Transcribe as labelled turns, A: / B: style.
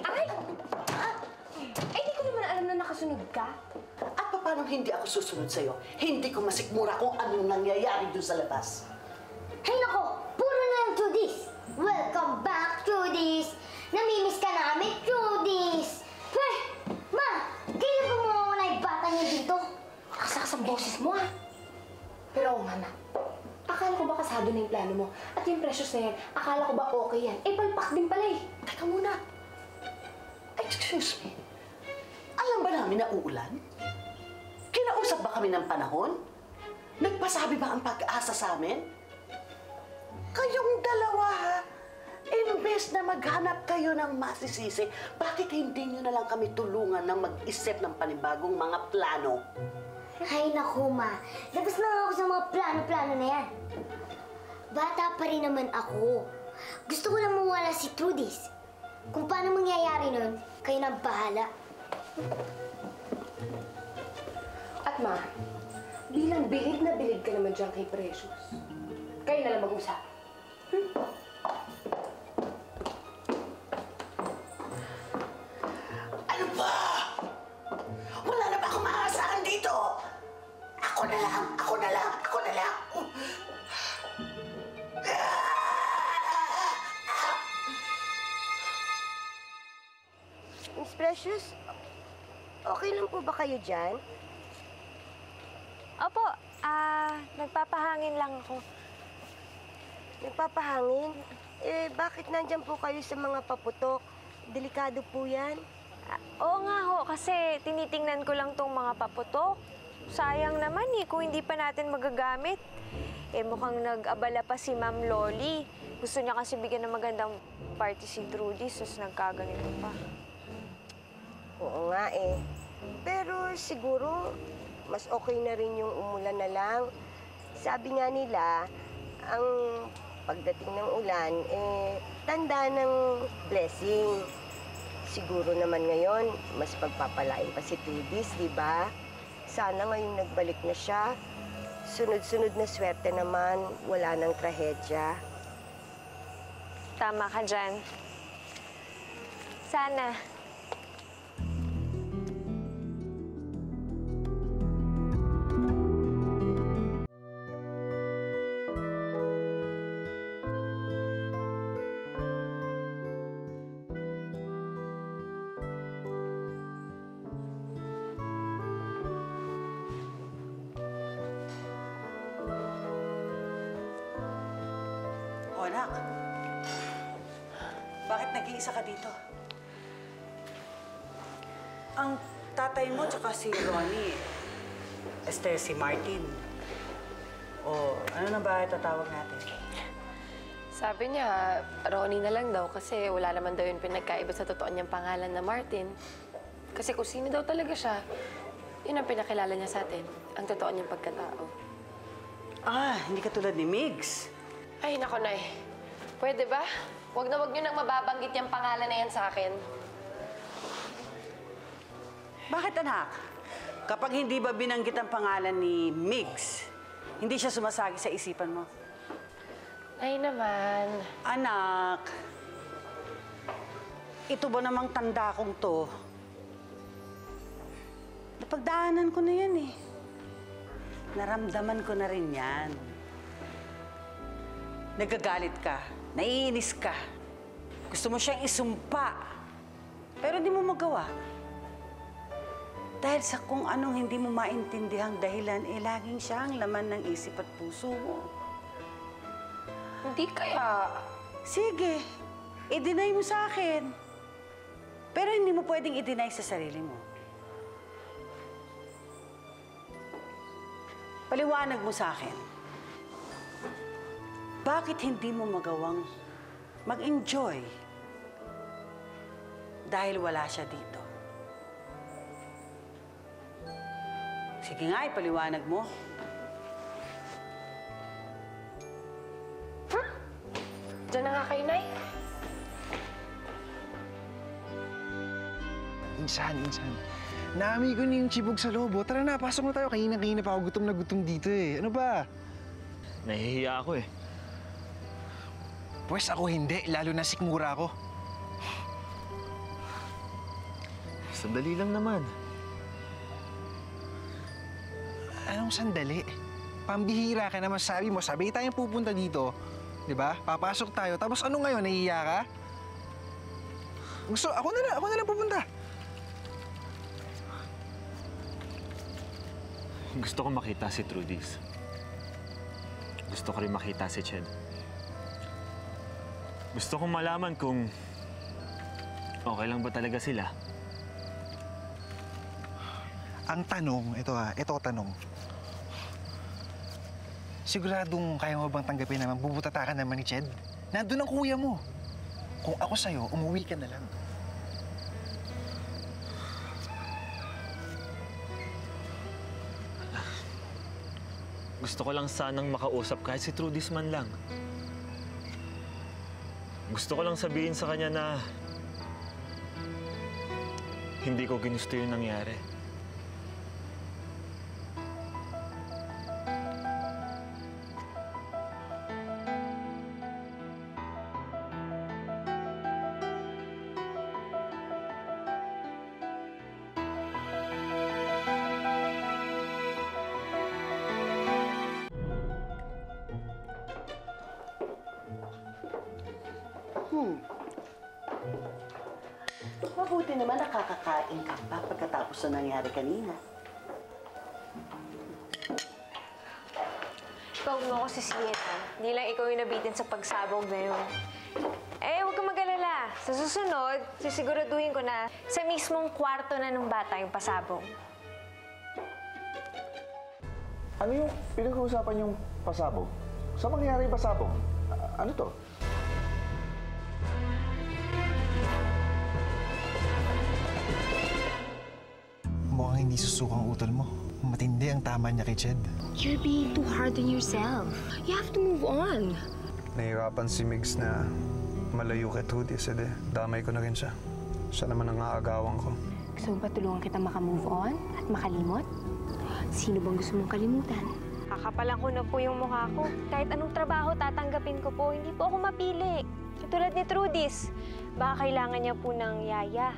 A: Ay! Ay, di ko naman alam na nakasunod ka.
B: At paano hindi ako susunod sa'yo? Hindi ko masikmura kung anong nangyayari doon sa labas.
C: Hay nako! Puro na lang Trudis! Welcome back, Trudis! Namimiss ka namin, Trudis! Heh! Ma! Kailan ba mawawala yung bata niya dito?
A: Nakasakas ang boses mo, ha? Pero, mama, akala ko ba kasado na yung plano mo? At yung precious na yan, akala ko ba okay yan? Eh, palpak din pala eh.
B: Teka muna. Excuse me. Alam ba namin na uulan? Kinausap ba kami ng panahon? Nagpasabi ba ang pag-asa sa amin? Kayong dalawa, ha? Imbes na maghanap kayo ng masisisi, bakit hindi nyo na lang kami tulungan ng mag-isip ng panibagong mga plano?
C: Hay naku, Ma. Labas na nga ako sa mga plano-plano na yan. Bata pa rin naman ako. Gusto ko na mawala si Trudis. Kung paano mangyayari nun, kayo nang bahala.
A: At ma, bilang bilid na bilid ka naman dyan kay Precious, kayo na lang mag-usap.
B: Ano ba? Wala na ba akong maaasahan dito? Ako na lang, ako na lang, ako na lang.
D: Miss Precious, okay lang po ba kayo dyan?
E: Opo, nagpapahangin lang ako.
D: Nagpapahangin? Eh, bakit nandyan po kayo sa mga paputok? Delikado po yan.
E: Oo nga ho, kasi tinitingnan ko lang tong mga paputok. Sayang naman eh, kung hindi pa natin magagamit. Eh, mukhang nag-abala pa si Ma'am Loli. Gusto niya kasi bigyan ng magandang party si Trudy, sus nagkaganito pa.
D: Oo nga eh. Pero siguro, mas okay na rin yung umulan na lang. Sabi nga nila, ang pagdating ng ulan, eh, tanda ng blessing. Siguro naman ngayon, mas pagpapalain pa si Trudis, di ba? Sana ngayong nagbalik na siya. Sunod-sunod na swerte naman, wala nang trahedya.
E: Tama ka dyan. Sana.
F: O, anak. Bakit nag-iisa ka dito? Ang tatay mo tsaka si Ronnie, si Martin. O, ano na ba itatawag natin?
G: Sabi niya, Ronnie na lang daw kasi wala naman daw yung pinagkaiba sa totoo niyang pangalan na Martin. Kasi kung sino daw talaga siya, yun ang pinakilala niya sa atin, ang totoo niyang pagkatao.
F: Ah, hindi ka tulad ni Migs.
G: Ay, nako, Nay. Pwede ba? Huwag na huwag niyo nang mababanggit yung pangalan na yan sa akin.
F: Bakit, anak? Kapag hindi ba binanggit ang pangalan ni Migs, hindi siya sumasagi sa isipan mo?
G: Ay naman.
F: Anak, ito ba namang tanda kong to? Napagdaanan ko na yan eh. Naramdaman ko na rin yan. Nagagalit ka, naiinis ka. Gusto mo siyang isumpa, pero hindi mo magawa. Dahil sa kung anong hindi mo maintindihang dahilan, eh laging siya ang laman ng isip at puso mo.
G: Hindi kaya.
F: Sige, i-deny mo sa akin. Pero hindi mo pwedeng i-deny sa sarili mo. Paliwanag mo sa akin. Bakit hindi mo magawang mag-enjoy dahil wala siya dito? Sige nga, ipaliwanag mo.
G: Diyan na nga kayo, Nay.
H: Insan. Naami ko na yung chibog sa lobo. Tara na, pasok na tayo. Kanina pa ako gutom na gutom dito eh. Ano ba?
I: Nahihiya ako eh.
H: Pwes ako hindi, lalo na sikmura ako.
I: Sandali lang naman.
H: Anong sandali? Pambihira ka naman, sabi mo, sabay tayong pupunta dito. Di ba? Papasok tayo. Tapos ano ngayon, nahihiya ka? Ako na lang pupunta.
I: Gusto ko makita si Trudis. Gusto ko rin makita si Ched. Gusto kong malaman kung okay lang ba talaga sila.
H: Ang tanong, ito tanong. Siguradong kaya mo bang tanggapin naman, bubutata ka naman ni Ched? Nandun ang kuya mo. Kung ako sa'yo, umuwi ka na lang.
I: Gusto ko lang sanang makausap kahit si Trudis man lang. Gusto ko lang sabihin sa kanya na hindi ko ginusto yung nangyari.
B: Mabuti naman nakakakain ka pa pagkatapos na nangyari kanina.
E: Ikaw mo ako sisihin, ha? Hindi lang ikaw yung nabitin sa pagsabog na yun. Huwag kang mag-alala. Sa susunod, sisiguraduhin ko na sa mismong kwarto na ng bata yung pasabog.
J: Ano yung pinag-uusapan yung pasabog? Saan mangyari yung pasabog? Ano to?
H: Mukhang hindi susukang utol mo. Matindi ang tama niya kay Ched.
A: You're being too hard on yourself. You have to move on.
K: Nahihirapan si Migs na malayo kay Trudis. Damay ko na rin siya. Siya naman ang aagawan ko.
A: Gusto mo ba tulungan kita makamove on at makalimot? Sino bang gusto mong kalimutan?
E: Kakapalan ko na po yung mukha ko. Kahit anong trabaho tatanggapin ko po, hindi po ako mapili. Katulad ni Trudis, baka kailangan niya po ng yaya.